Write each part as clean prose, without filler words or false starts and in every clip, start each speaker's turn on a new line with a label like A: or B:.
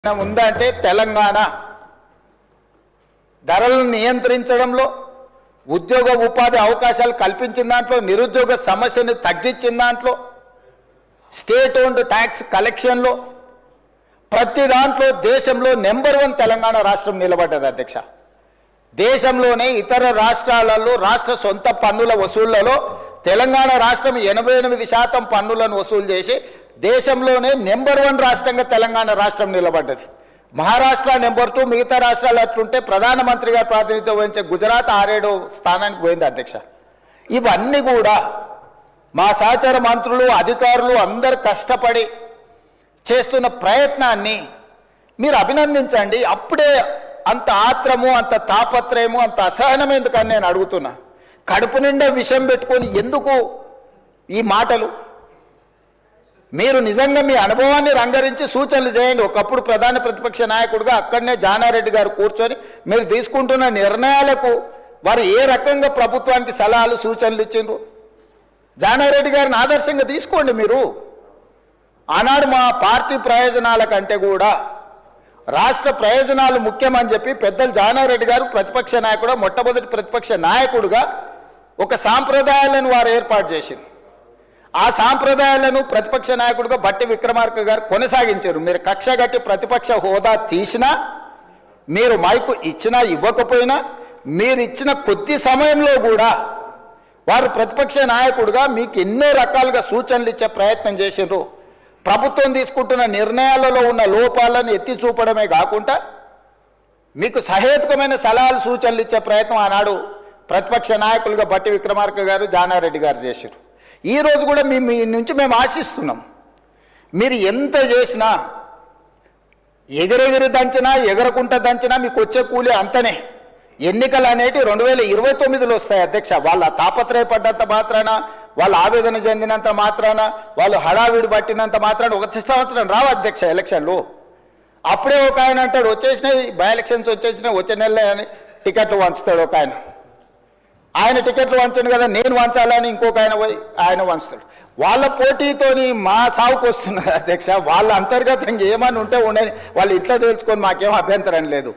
A: ఉందంటే తెలంగాణ ధరలను నియంత్రించడంలో ఉద్యోగ ఉపాధి అవకాశాలు కల్పించిన దాంట్లో నిరుద్యోగ సమస్యను తగ్గించిన దాంట్లో స్టేట్ ఓన్డ్ ట్యాక్స్ కలెక్షన్లో ప్రతి దాంట్లో దేశంలో నెంబర్ 1 తెలంగాణ రాష్ట్రం నిలబడ్డది అధ్యక్ష. దేశంలోనే ఇతర రాష్ట్రాలలో రాష్ట్ర సొంత పన్నుల వసూళ్లలో తెలంగాణ రాష్ట్రం 88% పన్నులను వసూలు చేసి దేశంలోనే నెంబర్ 1 రాష్ట్రంగా తెలంగాణ రాష్ట్రం నిలబడ్డది. మహారాష్ట్ర నెంబర్ 2, మిగతా రాష్ట్రాలు అట్లుంటే ప్రధానమంత్రిగా ప్రాతినిధ్యం వహించే గుజరాత్ 6-7 స్థానానికి పోయింది అధ్యక్ష. ఇవన్నీ కూడా మా సహచర మంత్రులు అధికారులు అందరు కష్టపడి చేస్తున్న ప్రయత్నాన్ని మీరు అభినందించండి. అప్పుడే అంత ఆత్రము, అంత తాపత్రయము, అంత అసహనం ఎందుకని నేను అడుగుతున్నా. కడుపు నిండా విషం పెట్టుకొని ఎందుకు ఈ మాటలు? మీరు నిజంగా మీ అనుభవాన్ని రంగరించి సూచనలు చేయండి. ఒకప్పుడు ప్రధాన ప్రతిపక్ష నాయకుడిగా అక్కడనే జానారెడ్డి గారు కూర్చొని మీరు తీసుకుంటున్న నిర్ణయాలకు వారు ఏ రకంగా ప్రభుత్వానికి సలహాలు సూచనలు ఇచ్చిండ్రు జానారెడ్డి గారిని ఆదర్శంగా తీసుకోండి. మీరు ఆనాడు మా పార్టీ ప్రయోజనాల కంటే కూడా రాష్ట్ర ప్రయోజనాలు ముఖ్యమని చెప్పి పెద్దలు జానారెడ్డి గారు ప్రతిపక్ష నాయకుడు, మొట్టమొదటి ప్రతిపక్ష నాయకుడుగా ఒక సాంప్రదాయాలను వారు ఏర్పాటు చేసింది. ఆ సాంప్రదాయాలను ప్రతిపక్ష నాయకుడిగా బట్టి విక్రమార్క గారు కొనసాగించారు. మీరు కక్షగట్టి ప్రతిపక్ష హోదా తీసినా, మీరు మైకు ఇచ్చినా ఇవ్వకపోయినా, మీరు ఇచ్చిన కొద్ది సమయంలో కూడా వారు ప్రతిపక్ష నాయకుడిగా మీకు ఎన్నో రకాలుగా సూచనలు ఇచ్చే ప్రయత్నం చేసిండ్రు. ప్రభుత్వం తీసుకుంటున్న నిర్ణయాలలో ఉన్న లోపాలను ఎత్తి చూపడమే కాకుండా మీకు సహేతుకమైన సలహాలు సూచనలు ఇచ్చే ప్రయత్నం ఆనాడు ప్రతిపక్ష నాయకులుగా బట్టి విక్రమార్క గారు, జానారెడ్డి గారు చేశారు. ఈరోజు కూడా మీ నుంచి మేము ఆశిస్తున్నాం. మీరు ఎంత చేసినా, ఎగిరెగిరి దంచినా, ఎగరకుంట దంచినా మీకు వచ్చే కూలి అంతనే. ఎన్నికలు అనేటివి 2029లో వస్తాయి అధ్యక్ష. వాళ్ళ తాపత్రయపడ్డంత మాత్రాన, వాళ్ళు ఆవేదన చెందినంత మాత్రాన, వాళ్ళు హడావిడి పట్టినంత మాత్రాన ఒక సంవత్సరం రావు అధ్యక్ష ఎలక్షన్లు. అప్పుడే ఒక ఆయన అంటాడు వచ్చేసినాయి బై ఎలక్షన్స్ వచ్చేసినాయి, వచ్చే నెలలే అని టికెట్లు వంచుతాడు ఒక ఆయన. ఆయన టికెట్లు వంచండి కదా, నేను వంచాలని ఇంకొక ఆయన పోయి ఆయన వంచుతాడు. వాళ్ళ పోటీతోని మా సాగుకు వస్తున్నారు అధ్యక్ష. వాళ్ళ అంతర్గతంగా ఏమని ఉంటే ఉండని వాళ్ళు ఇట్లా తెలుసుకొని మాకేం అభ్యంతరం లేదు.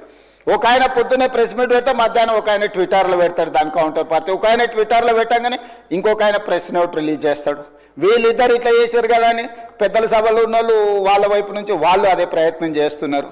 A: ఒక ఆయన పొద్దున్నే ప్రెస్ మీట్ పెడతా, మధ్యాహ్నం ఒక ఆయన ట్విట్టర్లో పెడతాడు దాని కౌంటర్ పార్టీ. ఒక ఆయన ట్విట్టర్లో పెట్టగానే ఇంకొక ఆయన ప్రెస్ నోట్ రిలీజ్ చేస్తాడు. వీళ్ళిద్దరు ఇట్లా చేశారు కదా అని పెద్దల సభలో ఉన్న వాళ్ళు వాళ్ళ వైపు నుంచి వాళ్ళు అదే ప్రయత్నం చేస్తున్నారు.